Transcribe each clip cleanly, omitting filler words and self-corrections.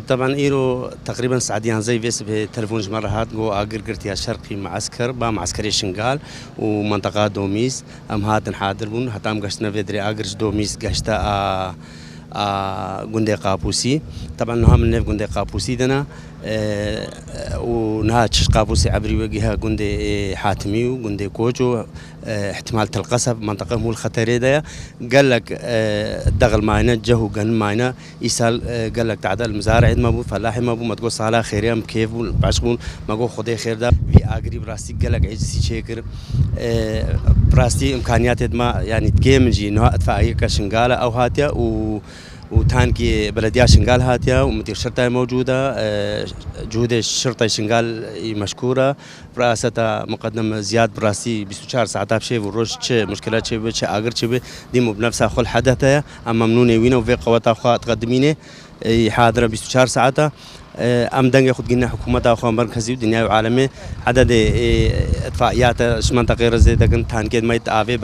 طبعا إيرو تقريبا سعديان زي فيس بتلفون جمرة جو أجر قرتي الشرقي معسكر معسكري شنغال ومنطقة دوميس هاتن حاضرون هتام قشنا فيدري أجرش دوميس قشتا جندي قابوسي طبعا نهم النف جندي قابوسي دنا ونهاتش قابوسي عبري وجهها جندي حاتمي وجندي كوجو احتمال تلقصف منطقة مو الخطرية ده قال لك دغل معنا جهو جن معنا يسال قال لك تعدل المزارع ما بو فلاحي ما بو ما تقول صالح خيريم كيف بعشقون ما قول خدي خير ده في أجري براستي قال لك عجزي شكر براستي إمكانيات ما يعني تجيم جي نها أدفعية كشنغالة أو هاتيا وتانكي بلدية شنغال هاتيا ومدير شرطة موجودة جهود الشرطة شنغال مشكورة براسة مقدم زياد براسي 24 ساعة بشيء والروش شيء مشكلات شيء بشيء أجر شيء دي مو بنفسها خل حدثها أما ممنونة وينه وفي قوات أخوة تقدمينه حاضرة 24 ساعة أم دنگ خود جينا حكومة أخوة مركزي ودنيا وعالمي عدد إطفائيات منطقة غير زيادة كن تانكيد ما يتعافي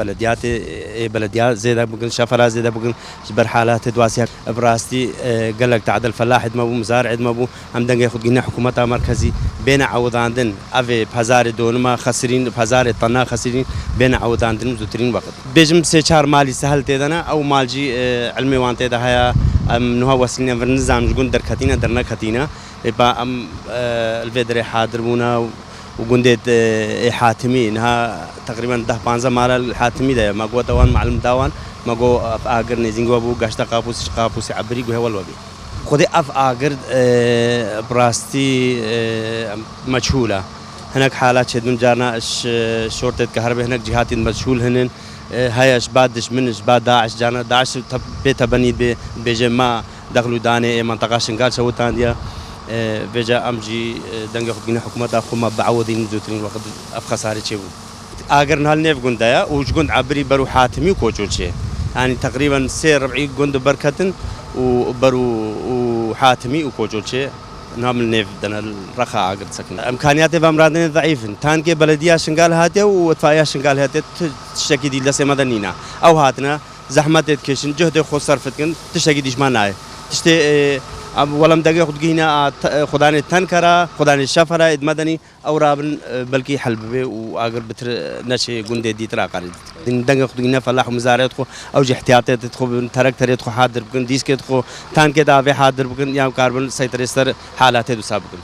بلديات زيادة بقول شفرة زيادة بقول جبر حالات دواسية براستي قال لك تعدل فلاح ما بو مزارع ما بو أم دنگ خود جينا حكومة مركزي بين عوضاندن أفي بازار دونما خسرين بازار طنا خسرين بين عوضاندن زوترين وقت بيجم سيشار مالي سهل تدنا أو مالجي علمي وان تدا هيا نها وسيلنا فرنزام جون در كتينا درنا كتينا يبقى الفيدري حاضر بونا وجندت حاتمي نها تقريبا 10-15 مرة الحاتمي ده ما قوة دوان معلم دوان ما قوة أجر نزينجوا أبو قاشتا قابوس عبري قوه والوبي خدي أجر براستي مجهولة هناك حالات شدون جارنا شرطة كهرباء هناك جهات مجهول هنن هاي اشبادش منش بعد داعش جانا داعش بيت بني بجماعة دخلوا داني منطقة شنغال سووا تانديا بيجا أمجي دنجا خدينا حكومة أخو ما بعوضين زوترين وقت أفخساري شيء أجر نهال نيف جندايا وجند عبري برو حاتمي وكوجول شيء يعني تقريبا سير ربعي جند بركتن وبرو وحاتمي وكوجول شيء نعمل نيف دنا الرخاء أجر سكن إمكانيات بأمراضنا ضعيفة تانكي بلدية شنغال هاتيا وطفايا شنغال هاتيا تشتكي دي لسه مدنينا أو هاتنا زحمة تكشن جهد خو صرفتكن تشتكي ديش ما ناي تشتي ولم دقيق خد جينا خداني تنكرة خداني الشفرة إدمدني أو رابن بلكي حلبه وأجر بتر نشي جندي دي ترى قريد دقيق خد جينا فلاح ومزارع تخو أو جي احتياطات تخو تركتر تخو حاضر بكن ديسك تخو تان كده في حاضر بكن يا كاربن سيطرة حالات دو سابقن